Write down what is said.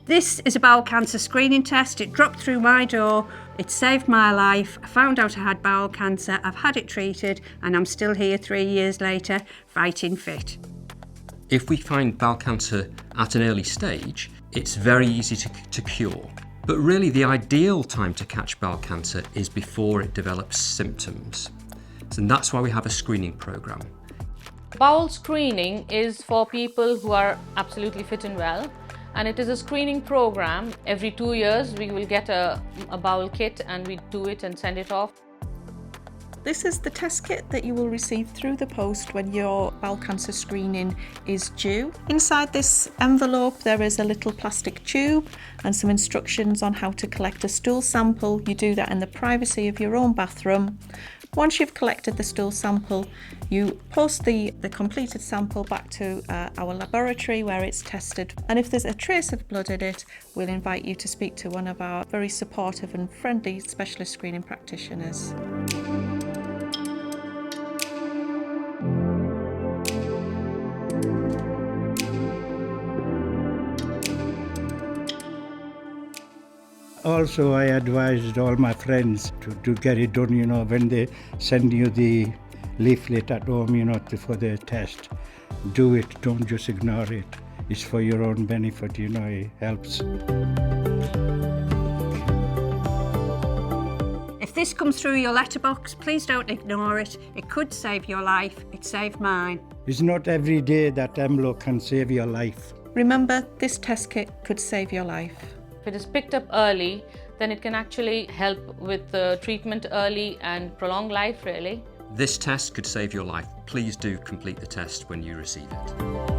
This is a bowel cancer screening test. It dropped through my door. It saved my life. I found out I had bowel cancer. I've had it treated and I'm still here 3 years later, fighting fit. If we find bowel cancer at an early stage, it's very easy to cure. But really the ideal time to catch bowel cancer is before it develops symptoms. And that's why we have a screening programme. Bowel screening is for people who are absolutely fit and well, and it is a screening program. Every 2 years we will get a bowel kit and we do it and send it off. This is the test kit that you will receive through the post when your bowel cancer screening is due. Inside this envelope there is a little plastic tube and some instructions on how to collect a stool sample. You do that in the privacy of your own bathroom. Once you've collected the stool sample, you post the completed sample back to our laboratory where it's tested. And if there's a trace of blood in it, we'll invite you to speak to one of our very supportive and friendly specialist screening practitioners. Also, I advised all my friends to get it done, when they send you the leaflet at home, for the test. Do it, don't just ignore it. It's for your own benefit, it helps. If this comes through your letterbox, please don't ignore it. It could save your life. It saved mine. It's not every day that envelope can save your life. Remember, this test kit could save your life. If it is picked up early, then it can actually help with the treatment early and prolong life, really. This test could save your life. Please do complete the test when you receive it.